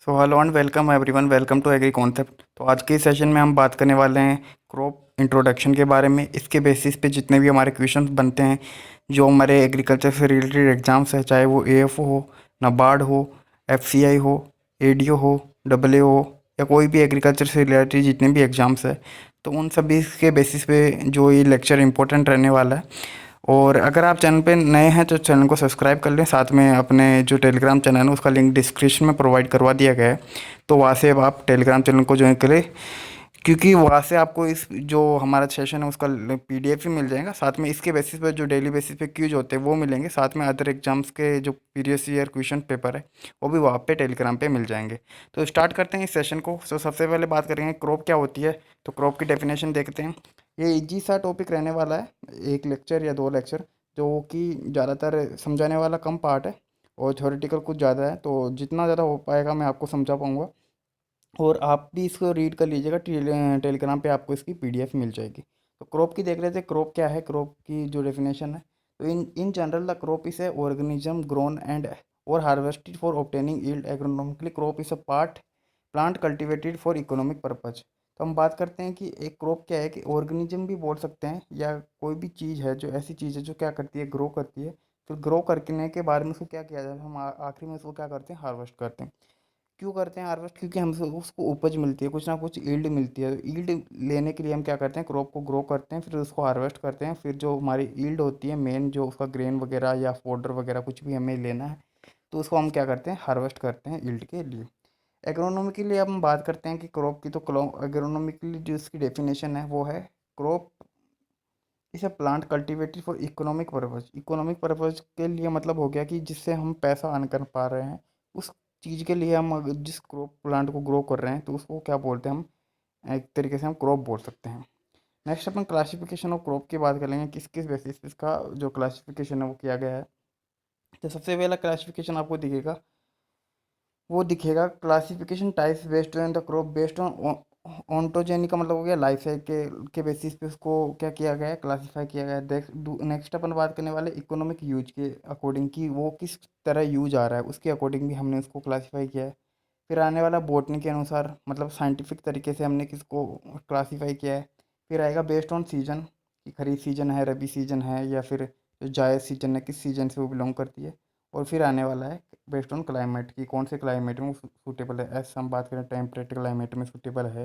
So hello and welcome everyone, welcome to agri concept. तो आज के सेशन में हम बात करने वाले हैं क्रॉप इंट्रोडक्शन के बारे में। इसके बेसिस पे जितने भी हमारे क्वेश्चंस बनते हैं, जो हमारे एग्रीकल्चर से रिलेटेड एग्जाम्स है, चाहे वो एएफओ हो, नाबार्ड हो, एफसीआई हो, एडीओ हो, डब्ल्यू हो, या कोई भी एग्रीकल्चर से रिलेटेड जितने भी एग्जाम्स है, तो उन सभी के बेसिस पे जो ये लेक्चर इंपॉर्टेंट रहने वाला है। और अगर आप चैनल पे नए हैं तो चैनल को सब्सक्राइब कर लें। साथ में अपने जो टेलीग्राम चैनल है उसका लिंक डिस्क्रिप्शन में प्रोवाइड करवा दिया गया है, तो वहाँ से अब आप टेलीग्राम चैनल को ज्वाइन करें, क्योंकि वहाँ से आपको इस जो हमारा सेशन है उसका पीडीएफ ही मिल जाएगा। साथ में इसके बेसिस पे जो डेली बेसिस पे क्यूज होते हैं वो मिलेंगे। साथ में अदर एग्जाम्स के जो प्रीवियस ईयर क्वेश्चन पेपर है वो भी वहाँ पे टेलीग्राम पे मिल जाएंगे। तो स्टार्ट करते हैं इस सेशन को। तो सबसे पहले बात करेंगे क्रॉप क्या होती है। तो क्रॉप की डेफिनेशन देखते हैं। ये इजी सा टॉपिक रहने वाला है, एक लेक्चर या दो लेक्चर, जो कि ज़्यादातर समझाने वाला कम पार्ट है और थ्योरेटिकल कुछ ज़्यादा है। तो जितना ज़्यादा हो पाएगा मैं आपको समझा पाऊँगा, और आप भी इसको रीड कर लीजिएगा। टेलीग्राम पे आपको इसकी पीडीएफ मिल जाएगी। तो क्रॉप की देख लेते हैं, क्रॉप क्या है, क्रॉप की जो डेफिनेशन है। तो in general the crop is a organism grown and और harvested for obtaining yield agronomically. Crop is a part plant cultivated for economic purpose. तो हम बात करते हैं कि एक क्रॉप क्या है, कि ऑर्गेनिज्म भी बोल सकते हैं, या कोई भी चीज़ है, जो ऐसी चीज़ है जो क्या करती है, ग्रो करती है। फिर ग्रो करने के बाद में उसको क्या किया जाता है, हम आखिरी में उसको क्या करते हैं, हार्वेस्ट करते हैं। क्यों करते हैं हार्वेस्ट? क्योंकि हमसे उसको उपज मिलती है, कुछ ना कुछ ईल्ड मिलती है। ईल्ड लेने के लिए हम क्या करते हैं, क्रॉप को ग्रो करते हैं, फिर उसको हार्वेस्ट करते हैं। फिर जो हमारी ईल्ड होती है मेन, जो उसका ग्रेन वगैरह या फोडर वगैरह कुछ भी हमें लेना है, तो उसको हम क्या करते हैं, हार्वेस्ट करते हैं ईल्ड के लिए। एग्रोनॉमिकली अब हम बात करते हैं कि क्रॉप की। तो एग्रोनॉमिकली जो इसकी डेफिनेशन है वो है, क्रॉप इसे plant cultivated for economic purpose. Economic purpose के लिए मतलब हो गया कि जिससे हम पैसा अर्न कर पा रहे हैं, उस चीज़ के लिए हम अगर जिस क्रॉप प्लांट को ग्रो कर रहे हैं तो उसको क्या बोलते हैं, हम एक तरीके से हम क्रॉप बोल सकते हैं। Next upon classification of crop की बात करेंगे, किस किस बेसिस पे इसका जो क्लासिफिकेशन है वो किया गया है। तो सबसे पहला क्लासिफिकेशन आपको दिखेगा, वो दिखेगा classification types based on the crop based on ontogeny. का मतलब हो गया लाइफ साइकिल के बेसिस पे उसको क्या किया गया है, क्लासीफाई किया गया है। नेक्स्ट अपन बात करने वाले इकोनॉमिक यूज के अकॉर्डिंग, कि वो किस तरह यूज आ रहा है उसके अकॉर्डिंग भी हमने उसको क्लासीफाई किया है। फिर आने वाला बॉटनी के अनुसार, मतलब साइंटिफिक तरीके से हमने किसको क्लासीफाई किया है। फिर आएगा बेस्ड ऑन सीजन, कि खरीफ सीजन है, रबी सीजन है, या फिर जो जायद सीजन है किस सीजन से वो बिलोंग करती है। और फिर आने वाला है बेस्ड ऑन क्लाइमेट, की कौन से क्लाइमेट में वो सूटेबल है। ऐसे हम बात करें टेम्परेट क्लाइमेट में सूटेबल है,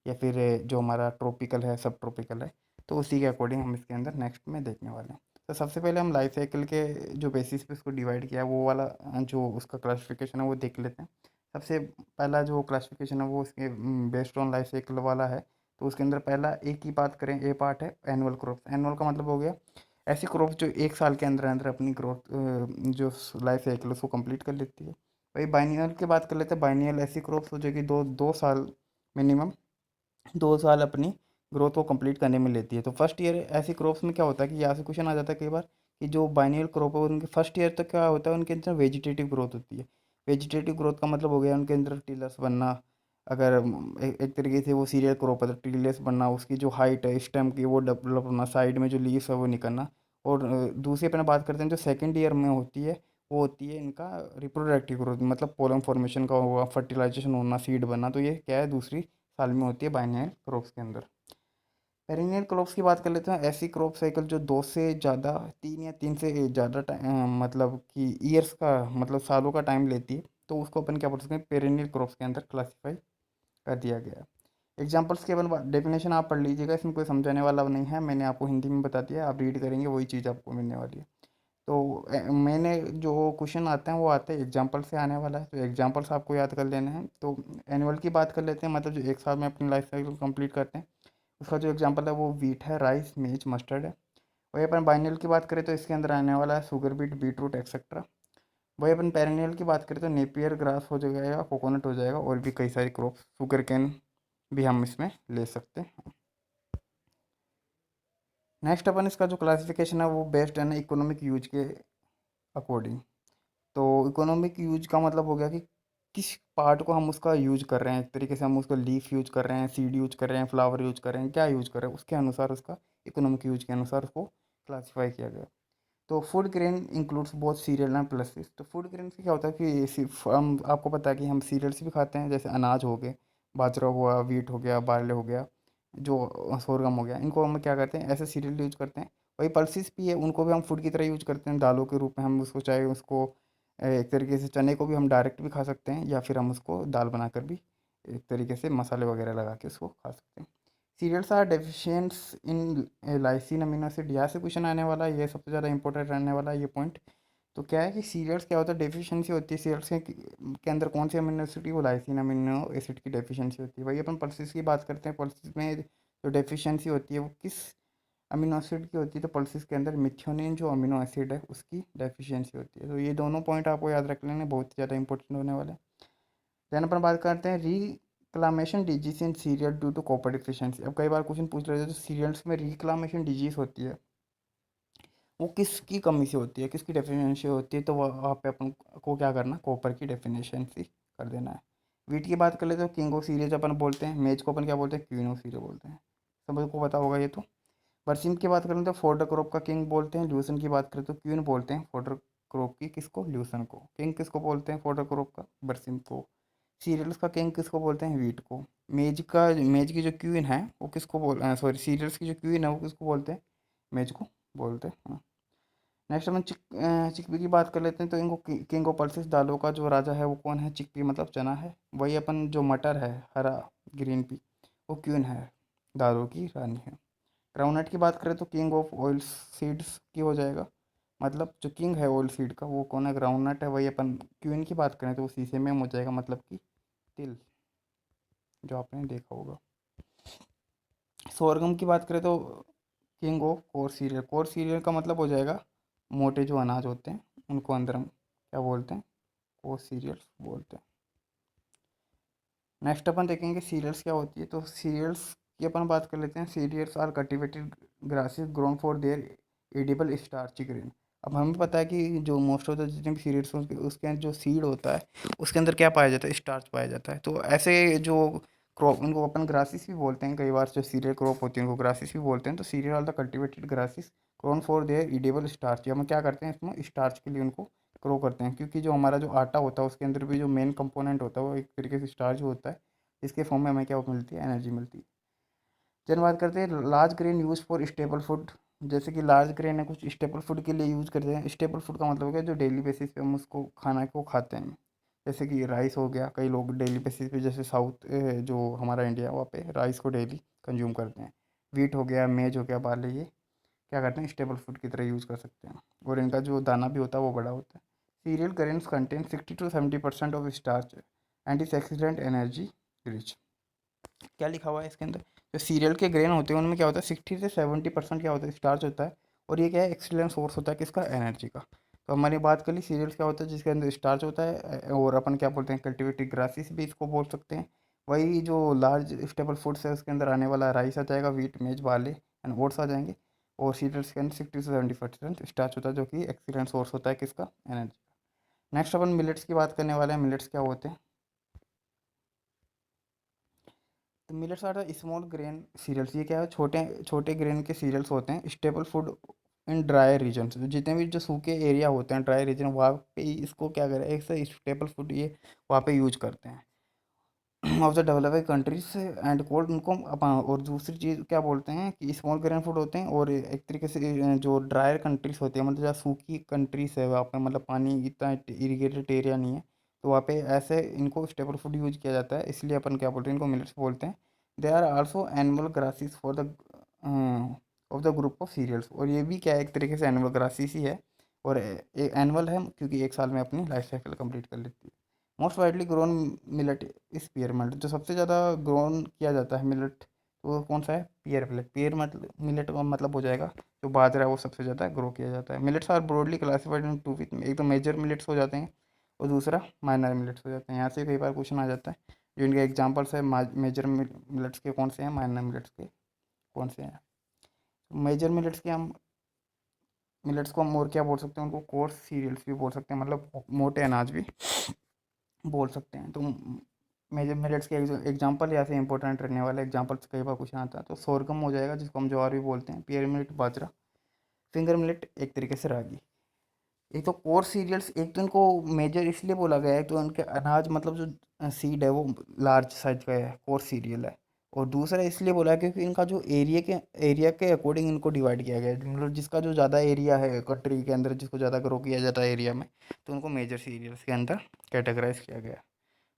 या फिर जो हमारा ट्रॉपिकल है, सब ट्रॉपिकल है। तो उसी के अकॉर्डिंग हम इसके अंदर नेक्स्ट में देखने वाले हैं। तो सबसे पहले हम लाइफ साइकिल के जो बेसिस पे उसको डिवाइड किया है, वो वाला जो उसका क्लासिफिकेशन है वो देख लेते हैं। सबसे पहला जो क्लासिफिकेशन है वो उसके बेस्ड ऑन लाइफ साइकिल वाला है। तो उसके अंदर पहला एक की बात करें, ए पार्ट है एनुअल क्रॉप। एनुअल का मतलब हो गया ऐसी क्रॉप जो एक साल के अंदर अंदर अपनी ग्रोथ जो लाइफ साइकिल उसको कंप्लीट कर लेती है। वही बाइनियल की बात कर लेते हैं। बाइनियल ऐसी क्रॉप्स हो जो कि दो दो साल मिनिमम 2 साल अपनी ग्रोथ को कंप्लीट करने में लेती है। तो फर्स्ट ईयर ऐसी क्रॉप्स में क्या होता है, कि यहाँ से क्वेश्चन आ जाता है कई बार, कि जो बाइनियल क्रॉप है उनके फर्स्ट ईयर तक क्या होता है, उनके अंदर वेजिटेटिव ग्रोथ होती है। वेजिटेटिव ग्रोथ का मतलब हो गया उनके अंदर टिलर्स बनना। अगर एक तरीके से वो सीरियल क्रॉप है तो टिलर्स बनना, उसकी जो हाइट है स्टेम की वो डेवलप होना, साइड में जो लीव्स है वो निकलना। और दूसरी अपने बात करते हैं जो सेकेंड ईयर में होती है, वो होती है इनका रिप्रोडक्टिव ग्रोथ, मतलब पोलन फॉर्मेशन का होगा, फर्टिलाइजेशन होना, सीड बनना। तो ये क्या है, दूसरी साल में होती है बाइनियल क्रॉप्स के अंदर। पेरिनियल क्रॉप्स की बात कर लेते हैं। ऐसी क्रॉप साइकिल जो दो से ज़्यादा, तीन या तीन से ज़्यादा मतलब कि ईयर्स का, मतलब सालों का टाइम लेती है, तो उसको अपन क्या बोल सकते हैं, पेरिनियल क्रॉप्स के अंदर क्लासीफाई कर दिया गया है। एग्जाम्पल्स के अपन डेफिनेशन आप पढ़ लीजिएगा, इसमें कोई समझाने वाला नहीं है, मैंने आपको हिंदी में बता दिया, आप रीड करेंगे वही चीज़ आपको मिलने वाली है। तो मैंने जो क्वेश्चन आते हैं वो आते हैं एग्जाम्पल से आने वाला है, तो एग्जाम्पल्स आपको याद कर लेने हैं। तो एनुअल की बात कर लेते हैं, मतलब जो एक साल में अपनी लाइफ साइकिल कंप्लीट करते हैं, उसका जो एग्जांपल है वो वीट है, राइस, मेज, मस्टर्ड है। वही अपन बाइनल की बात करें तो इसके अंदर आने वाला है sugar beet, beetroot etcetera. वही अपन पेरेनियल की बात करें तो नेपियर ग्रास हो जाएगा, कोकोनट हो जाएगा, और भी कई सारी क्रॉप, शुगर कैन भी हम इसमें ले सकते हैं। नेक्स्ट अपन इसका जो क्लासिफिकेशन है वो बेस्ड है ना इकोनॉमिक यूज के अकॉर्डिंग। तो इकोनॉमिक यूज का मतलब हो गया कि किस पार्ट को हम उसका यूज कर रहे हैं। एक तरीके से हम उसको लीफ यूज कर रहे हैं, सीड यूज कर रहे हैं, फ्लावर यूज कर रहे हैं, क्या यूज कर रहे हैं, उसके अनुसार उसका इकोनॉमिक यूज के अनुसार उसको क्लासीफाई किया गया। तो food grain includes both serial and pulses. तो फूड ग्रेन से क्या होता है कि सिर्फ हम आपको पता है कि हम सीरियल्स भी खाते हैं, जैसे अनाज हो गए, बाजरा हुआ, वीट हो गया, बार्ले हो गया, जो सोरगम हो गया, इनको हम क्या करते हैं ऐसे सीरियल यूज करते हैं। वही पल्सेस भी है, उनको भी हम फूड की तरह यूज करते हैं, दालों के रूप में हम उसको, चाहे उसको एक तरीके से चने को भी हम डायरेक्ट भी खा सकते हैं, या फिर हम उसको दाल बनाकर भी एक तरीके से मसाले वगैरह लगा के उसको खा सकते हैं। Cereals are deficients in lysine amino acid, यहाँ से क्वेश्चन आने वाला है, ये सबसे ज़्यादा इंपॉर्टेंट रहने वाला है ये पॉइंट। तो क्या है कि सीरियल्स क्या होता है, डेफिशिएंसी होती है सीरियल्स के अंदर कौन सी अमीनो एसिड की, वो लाइसिन अमीनो एसिड की डेफिशिएंसी होती है। वही अपन पल्सेस की बात करते हैं, पल्सेस में जो डेफिशिएंसी होती है वो किस अमीनो एसिड की होती है, तो पल्सेस के अंदर मिथ्योनिन जो अमीनो एसिड है उसकी डेफिशिएंसी होती है। तो ये दोनों पॉइंट आपको याद रख लेने, बहुत ज़्यादा इंपॉर्टेंट होने वाले हैं। देन अपन बात करते हैं reclamation disease in cereal due to copper deficiency. अब कई बार क्वेश्चन पूछ रहे थे, तो सीरियल्स में रिक्लामेशन डिजीज होती है, वो किसकी कमी से होती है, किसकी डेफिशिएंसी होती है, तो वहाँ पे अपन को क्या करना, कॉपर की डेफिशिएंसी कर देना है। वीट की बात कर ले तो किंग ऑफ सीरियल्स अपन बोलते हैं, मेज को अपन क्या बोलते हैं, क्वीन ऑफ सीरियल बोलते हैं, सबको पता होगा ये तो। बरसीम की बात करें तो फोर्डर क्रॉप का किंग बोलते हैं, ल्यूसन की बात करें तो क्वीन बोलते हैं फोर्डर क्रॉप की, किसको, ल्यूसन को। किंग किसको बोलते हैं फोर्डर क्रॉप का, बरसीम को। सीरियल्स का किंग किसको बोलते हैं, वीट को। मेज की जो क्वीन है वो किसको सॉरी, सीरियल्स की जो क्वीन है वो किसको बोलते हैं, मेज को बोलते हैं, हाँ। नेक्स्ट अपन चिकपी की बात कर लेते हैं, तो इनको किंग ऑफ पल्सेस, दालों का जो राजा है वो कौन है, चिकपी मतलब चना है। वही अपन जो मटर है, हरा ग्रीन पी, वो क्वीन है, दालों की रानी है। ग्राउंडनट की बात करें तो किंग ऑफ ऑयल सीड्स की हो जाएगा, मतलब जो किंग है ऑयल सीड का वो कौन है, ग्राउंडनट है। वही अपन क्वीन की बात करें तो वो सीसे में हो जाएगा, मतलब कि तिल, जो आपने देखा होगा। सोरगम की बात करें तो king of core serial, core serial का मतलब हो जाएगा मोटे जो अनाज होते हैं उनको अंदर हम क्या बोलते हैं, कोर सीरियल्स बोलते हैं। नेक्स्ट अपन देखेंगे सीरियल्स क्या होती है, तो सीरियल्स की अपन बात कर लेते हैं। Cereals are cultivated grasses grown for their edible starchy grain. अब हमें पता है कि जो मोस्ट ऑफ द जितने भी सीरियल्स होते हैं उसके अंदर जो सीड होता है उसके अंदर क्या पाया जाता है, स्टार्च पाया जाता है। तो ऐसे जो क्रॉप, उनको अपन ग्रासेस भी बोलते हैं, कई बार जो सीरियल क्रॉप होती है उनको ग्रासेस भी बोलते हैं। तो cereal are the cultivated grasses grown for their edible starch, हम क्या करते हैं इसमें स्टार्च के लिए उनको ग्रो करते हैं, क्योंकि जो हमारा जो आटा होता है उसके अंदर भी जो मेन कंपोनेंट होता है वो एक तरीके से स्टार्च होता है, इसके फॉर्म में हमें क्या मिलती है, एनर्जी मिलती है। चलिए बात करते हैं large grain use for stable food. जैसे कि लार्ज ग्रेन है कुछ स्टेबल फूड के लिए यूज़ करते हैं। स्टेबल फूड का मतलब हो गया जो डेली बेसिस पे हम उसको खाना को खाते हैं, जैसे कि राइस हो गया, कई लोग डेली बेसिस पे, जैसे साउथ जो हमारा इंडिया है वहाँ पे राइस को डेली कंज्यूम करते हैं। वीट हो गया, मेज हो गया, बार्ले, ये क्या करते हैं, स्टेबल फूड की तरह यूज़ कर सकते हैं, और इनका जो दाना भी होता है वो बड़ा होता है। Serial grains contain 60 to 70% of starch and is excellent energy rich. क्या लिखा हुआ है इसके अंदर, जो सीरियल के ग्रेन होते हैं उनमें क्या होता है 60 से 70% क्या होता है, स्टार्च होता है, और ये क्या है, एक्सीलेंट सोर्स होता है किसका, एनर्जी का। तो हमारी बात कर ली सीरियल्स क्या होता है जिसके अंदर स्टार्च होता है, और अपन क्या बोलते हैं, कल्टिवेटेड ग्रासेस भी इसको बोल सकते हैं। वही जो लार्ज स्टेबल फूड्स है उसके अंदर आने वाला राइस आ जाएगा, वीट, मेज, बार्ले एंड ओट्स आ जाएंगे। और सीरियल्स के अंदर 60 से 70% स्टार्च होता है, जो कि एक्सीलेंट सोर्स होता है किसका, एनर्जी का। नेक्स्ट अपन मिलेट्स की बात करने वाले हैं। मिलेट्स क्या होते हैं, तो millets are the small grain cereals. ये क्या है, छोटे छोटे ग्रेन के सीरियल्स होते हैं, stable food in dry region. जितने भी जो सूखे एरिया होते हैं, ड्राई रीजन, वहाँ पे इसको क्या करें, एक से स्टेबल फूड ये वहाँ पे यूज करते हैं। Of the developing countries and cold, उनको अपन, और दूसरी चीज़ क्या बोलते हैं कि स्मॉल ग्रेन फूड होते हैं, और एक तरीके से जो ड्रायर कंट्रीज होती है, मतलब जहाँ सूखी कंट्रीज है वहाँ पे, मतलब पानी इतना इरीगेटेड एरिया नहीं है, तो वहाँ पे ऐसे इनको स्टेबल फूड यूज किया जाता है, इसलिए अपन क्या बोलते हैं, इनको मिलेट्स बोलते हैं। They are also annual grasses for the of the group of cereals, और ये भी क्या है, एक तरीके से एनुअल ग्रासेस ही है, और एनुअल है क्योंकि एक साल में अपनी लाइफ साइकिल कंप्लीट कर लेती है। मोस्ट वाइडली ग्रोन मिलेट इस पियरमिंट, जो सबसे ज़्यादा ग्रोन किया जाता है मिलेट, तो वो कौन सा है, पियर मिलेट। पियर मतलब मिलेट का मतलब हो जाएगा जो बाजरा है, वो सबसे ज़्यादा ग्रो किया जाता है। Millets are broadly classified in two, with एक तो मेजर मिलेट्स हो जाते हैं और दूसरा माइनर मिलेट्स हो जाते हैं। यहाँ से कई बार क्वेश्चन आ जाता है, जो इनके एग्जाम्पल्स है मेजर मिलेट्स के कौन से हैं, माइनर मिलेट्स के कौन से हैं। मेजर मिलेट्स के हम, मिलेट्स को हम और क्या बोल सकते हैं, उनको कोर्स सीरियल्स भी बोल सकते हैं, मतलब मोटे अनाज भी बोल सकते हैं। तो मेजर मिलेट्स के एग्जांपल यहाँ से इंपॉर्टेंट रहने वाले एग्जांपल्स कई बार क्वेश्चन आता है, तो सोरगम हो जाएगा जिसको हम ज्वार भी बोलते हैं, पियर मिलेट बाजरा, फिंगर मिलेट एक तरीके से रागी। एक तो कोर सीरियल्स, एक तो इनको मेजर इसलिए बोला गया है तो उनके अनाज मतलब जो सीड है वो लार्ज साइज का है, कोर सीरियल है। और दूसरा इसलिए बोला है क्योंकि इनका जो एरिया के अकॉर्डिंग इनको डिवाइड किया गया है, मतलब जिसका जो ज़्यादा एरिया है कंट्री के अंदर, जिसको ज़्यादा ग्रो किया जाता है एरिया में, तो उनको मेजर सीरियल्स के अंदर कैटेगराइज किया गया है।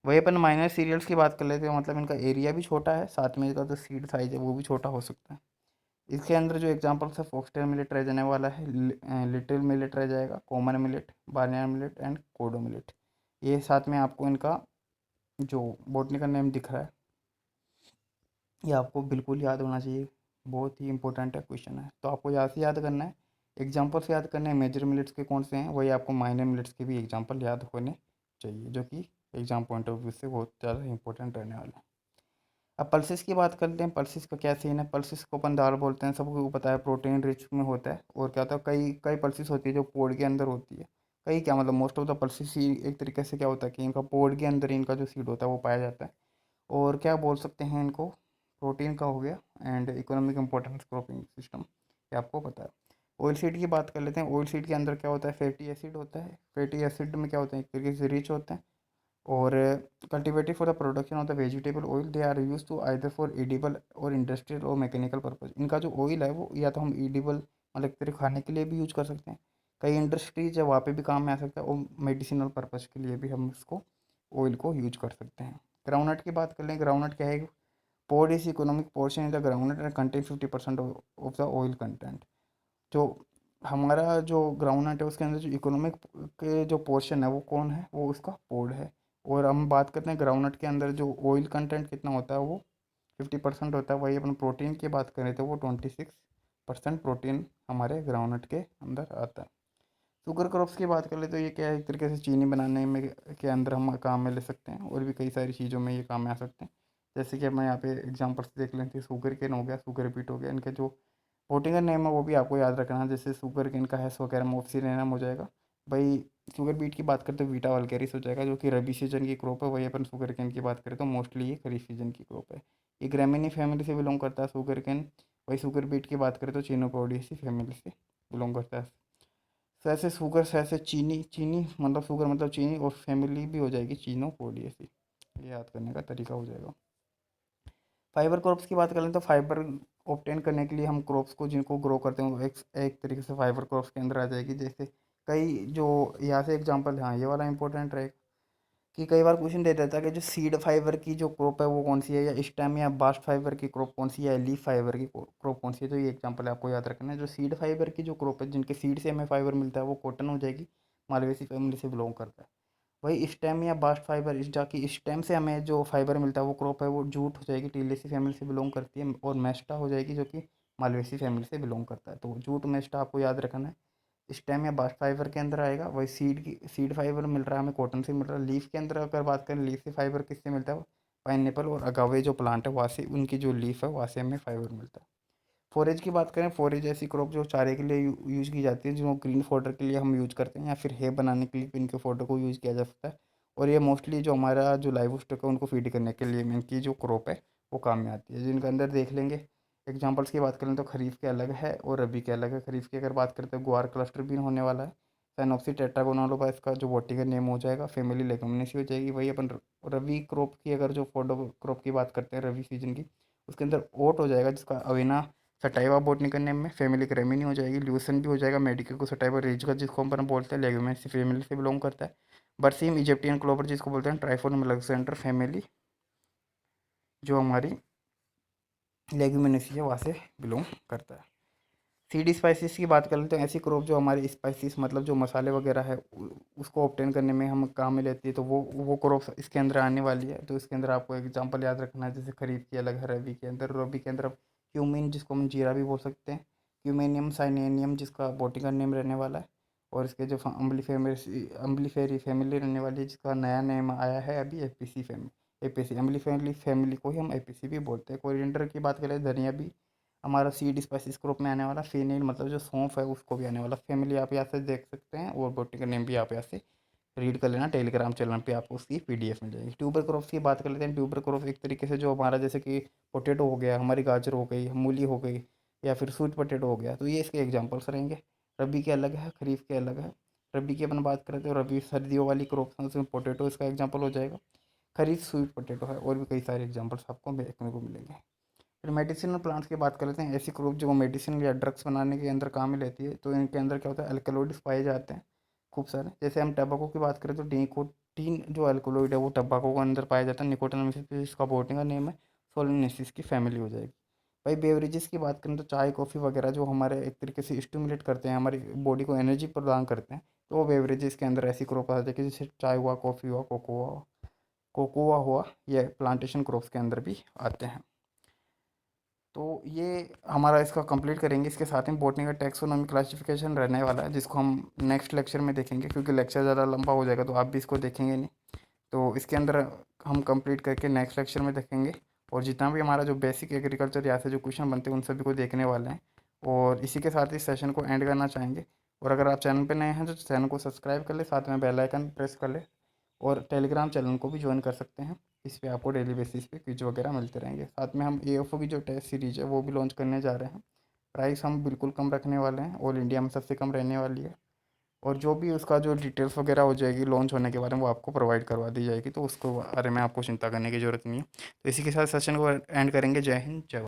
वही अपन माइनर सीरियल्स की बात कर लेते हैं, मतलब इनका एरिया भी छोटा है, साथ में इनका जो सीड साइज है वो भी छोटा हो सकता है। इसके अंदर जो एग्जांपल्स है, फॉक्सटेल मिलेट रह जाने वाला है, लिटिल मिलेट रह जाएगा, common millet, barnyard millet and kodo millet. ये साथ में आपको इनका जो बॉटनिकल नेम दिख रहा है ये आपको बिल्कुल याद होना चाहिए, बहुत ही इंपॉर्टेंट है, क्वेश्चन है, तो आपको यहाँ से याद करना है, एग्जाम्पल्स याद करने हैं मेजर मिलेट्स के कौन से हैं, वही आपको माइनर मिलेट्स के भी एग्जाम्पल याद होने चाहिए, जो कि एग्जाम पॉइंट ऑफ व्यू से बहुत ज़्यादा इंपॉर्टेंट रहने वाला है। अब पल्सेस की बात करते हैं, पल्सेस का क्या सीन है। पल्सेस को अपन दाल बोलते हैं, सबको पता है, प्रोटीन रिच में होता है। और क्या होता है, कई कई पल्सेस होती है जो पोड के अंदर होती है। कई क्या मतलब मोस्ट ऑफ द पल्सेस ही एक तरीके से क्या होता है कि इनका पोड के अंदर ही इनका जो सीड होता है वो पाया जाता है। और क्या बोल सकते हैं इनको, प्रोटीन का हो गया and economic importance cropping system, ये आपको पता है। ऑयल सीड की बात कर लेते हैं। ऑयल सीड के अंदर क्या होता है, फैटी एसिड होता है। फैटी एसिड में क्या होता है, एक तरीके से रिच होते हैं। और cultivated for the production of the vegetable oil, they are use to either for edible और इंडस्ट्रियल और मैकेनिकल पर्पज। इनका जो ऑयल है वो या तो हम एडिबल मतलब एक तरह खाने के लिए भी यूज कर सकते हैं, कई इंडस्ट्रीज है वहाँ पे भी काम में आ सकता है, और मेडिसिनल पर्पज के लिए भी हम इसको ऑयल को यूज कर सकते हैं। ग्राउंडनट की बात कर लें, ग्राउंडनट क्या है, pod is economic portion in the groundnut and contain 50% of the oil content. जो हमारा जो ग्राउंडनट है उसके अंदर जो इकोनॉमिक के जो पोर्शन है वो कौन है, वो उसका पोड है। और हम बात करते हैं ग्राउंडनट के अंदर जो ऑयल कंटेंट कितना होता है, वो 50% होता है। वही अपन प्रोटीन की बात करें तो वो 26% प्रोटीन हमारे ग्राउंडनट के अंदर आता है। शुगर क्रॉप्स की बात कर ले तो ये क्या है, एक तरीके से चीनी बनाने में के अंदर हम काम में ले सकते हैं, और भी कई सारी चीज़ों में ये काम में आ सकते हैं। जैसे कि मैं यहाँ पे एग्जांपल्स देख लेते हैं, शुगर केन हो गया, शुगर बीट हो गया, इनके जो बोटिंग नेम है वो भी आपको याद रखना है। जैसे शुगर केन का है सोकेरम ऑप्सिनेनम हो जाएगा भाई। शुगर बीट की बात करते तो वीटा वल्गेरिस हो जाएगा, जो कि रबी सीजन की क्रॉप है। वही अपन शुगर केन की बात करें तो मोस्टली ये खरीफ सीजन की क्रॉप है। ये ग्रेमिनी फैमिली से बिलोंग करता है शुगर केन। वही शुगर बीट की बात करें तो चिनोपोडियेसी फैमिली से बिलोंग करता है। तो ऐसे शुगर से ऐसे चीनी, चीनी मतलब शुगर मतलब चीनी, और फैमिली भी हो जाएगी चिनोपोडियेसी। ये याद करने का तरीका हो जाएगा। फाइबर क्रॉप्स की बात करें तो फाइबर ऑब्टेन करने के लिए हम क्रॉप्स को जिनको ग्रो करते हैं वो एक तरीके से फाइबर क्रॉप्स के अंदर आ जाएगी। जैसे कई जो यहाँ से एग्जांपल, हाँ ये वाला इंपॉर्टेंट रहेगा कि कई बार क्वेश्चन दे देता है कि जो सीड फाइबर की जो क्रॉप है वो कौन सी है, या स्टेम या बास्ट फाइबर की क्रॉप कौन सी है, या लीफ फाइबर की क्रॉप कौन सी है। तो ये एग्जांपल आपको याद रखना है। जो सीड फाइबर की जो क्रॉप है, जिनके सीड से हमें फाइबर मिलता है, वो कॉटन हो जाएगी, मालवेसी फैमिली से बिलोंग करता है। वही स्टेम या बास्ट फाइबर, इस जाकि स्टेम से हमें जो फाइबर मिलता है वो क्रॉप है वो जूट हो जाएगी, टीलेसी फैमिली से बिलोंग करती है। और मेस्टा हो जाएगी जो कि मालवेसी फैमिली से बिलोंग करता है। तो जूट मेस्टा आपको याद रखना है, स्टेम या बास्ट फाइबर के अंदर आएगा। वही सीड फाइबर मिल रहा है हमें, कॉटन से मिल रहा है। लीफ के अंदर अगर बात करें, लीफ से फाइबर किससे मिलता है, पाइनएप्पल और अगावे जो प्लांट है वहाँ से, उनकी जो लीफ है वहाँ से हमें फाइबर मिलता है। फोरेज की बात करें, फोरेज ऐसी क्रॉप जो चारे के लिए यूज़ की जाती है, जो ग्रीन फॉडर के लिए हम यूज़ करते हैं, या फिर है बनाने के लिए भी इनके फॉडर को यूज़ किया जा सकता है। और ये मोस्टली जो हमारा जो लाइव स्टॉक है उनको फीड करने के लिए इनकी जो क्रॉप है वो काम में आती है। जिनके अंदर देख लेंगे एग्जांपल्स की बात करें तो खरीफ के अलग है और रबी के अलग है। खरीफ की अगर बात करते हैं, गुआर क्लस्टर बीन होने वाला है। सैनोप्सिस टेट्रागोनोलोबा इसका जो बॉटनिकल नेम हो जाएगा। फैमिली लेगुमिनेसी हो जाएगी। वही अपन रबी क्रॉप की अगर जो फॉडो क्रॉप की बात करते हैं रबी सीजन की, उसके अंदर ओट हो जाएगा, जिसका अवेना सटाइवा बॉटनिकल नेम में। फैमिली क्रेमिनी हो जाएगी। ल्यूसन भी हो जाएगा। मेडिकल को सटाइवा रेजिका जिसको अपन बोलते हैं, लेगुमिनेसी फैमिली से बिलोंग करता है। बरसीम इजिप्टियन क्लोवर जिसको बोलते हैं, ट्राइफोर्म अलेक्जेंडर फैमिली जो हमारी लेग्यूमिनेसी है वहाँ से बिलोंग करता है। सीड स्पाइसेस की बात कर लेते हैं, ऐसी क्रॉप जो हमारे स्पाइसेस मतलब जो मसाले वगैरह है उसको ऑब्टेन करने में हम काम में लेती है, तो वो क्रॉप इसके अंदर आने वाली है। तो इसके अंदर आपको एग्जांपल याद रखना है, जैसे खरीफ की अलग है, रबी के अंदर। रबी के अंदर क्यूमिन जिसको हम जीरा भी बोल सकते हैं, क्यूमेनियम साइनेनियम जिसका बॉटनिकल नेम रहने वाला है। और इसके जो अम्बलीफेरी फैमिली रहने वाली है, जिसका नया नेम आया है अभी, एपीसी फैमिली। एपीसी अम्बलीफेरी फैमिली को ही हम एपीसी भी बोलते हैं। कोरिएंडर की बात करें, धनिया भी हमारा सीड स्पाइसिस ग्रुप में आने वाला। फेनिल मतलब जो सौंफ है उसको भी आने वाला। फैमिली आप यहाँ से देख सकते हैं, और बॉटनिकल नेम भी आप यहाँ से रीड कर लेना। टेलीग्राम चैनल पे आपको उसकी पीडीएफ मिल जाएगी। ट्यूबर क्रॉप्स की बात कर लेते हैं। ट्यूबर क्रॉप एक तरीके से जो हमारा जैसे कि पोटैटो हो गया, हमारी गाजर हो गई, मूली हो गई, या फिर स्वीट पोटैटो हो गया, तो ये इसके एग्जांपल्स रहेंगे। रबी के अलग है, खरीफ के अलग है। रबी की अपन बात करें तो रबी सर्दियों वाली क्रॉप है, उसमें पोटैटो इसका एग्जाम्पल हो जाएगा। खरीफ स्वीट पोटैटो है, और भी कई सारे एग्जाम्पल्स आपको देखने को मिलेंगे। फिर मेडिसिनल प्लांट्स की बात कर लेते हैं। ऐसी क्रॉप जो मेडिसिन या ड्रग्स बनाने के अंदर काम में लेती है, तो इनके अंदर क्या होता है, अल्कलॉइड्स पाए जाते हैं खूब सारे। जैसे हम टबाको की बात करें तो निकोटीन जो अल्कलॉइड है वो टबाको के अंदर पाया जाता है। निकोटिन इसका बोटनी का नेम है, सोलेनेसिस की फैमिली हो जाएगी। भाई बेवरेजेस की बात करें तो चाय कॉफ़ी वगैरह जो हमारे एक तरीके से स्टिमुलेट करते हैं, हमारी बॉडी को एनर्जी प्रदान करते हैं, तो वो बेवरेजेस के अंदर ऐसी क्रॉप आ जाती है कि जैसे चाय हुआ, कॉफ़ी हुआ, कोकोआ हुआ, ये प्लांटेशन क्रॉप्स के अंदर भी आते हैं। तो ये हमारा इसका कंप्लीट करेंगे। इसके साथ में बॉटनी का टैक्सोनॉमी क्लासिफिकेशन रहने वाला है, जिसको हम नेक्स्ट लेक्चर में देखेंगे, क्योंकि लेक्चर ज़्यादा लंबा हो जाएगा तो आप भी इसको देखेंगे नहीं। तो इसके अंदर हम कंप्लीट करके नेक्स्ट लेक्चर में देखेंगे। और जितना भी हमारा जो बेसिक एग्रीकल्चर यहाँ से जो क्वेश्चन बनते हैं उन सभी को देखने वाले हैं। और इसी के साथ इस सेशन को एंड करना चाहेंगे। और अगर आप चैनल पे नए हैं तो चैनल को सब्सक्राइब कर ले, साथ में बेल आइकन प्रेस कर ले, और टेलीग्राम चैनल को भी ज्वाइन कर सकते हैं। इस पे आपको डेली बेसिस पे क्विज वगैरह मिलते रहेंगे। साथ में हम एएफओ की जो टेस्ट सीरीज है वो भी लॉन्च करने जा रहे हैं। प्राइस हम बिल्कुल कम रखने वाले हैं, ऑल इंडिया में सबसे कम रहने वाली है। और जो भी उसका जो डिटेल्स वगैरह हो जाएगी लॉन्च होने के बारे में, वो आपको प्रोवाइड करवा दी जाएगी, तो उसको बारे में आपको चिंता करने की ज़रूरत नहीं है। तो इसी के साथ सेशन को एंड करेंगे। जय हिंद, जय भारत।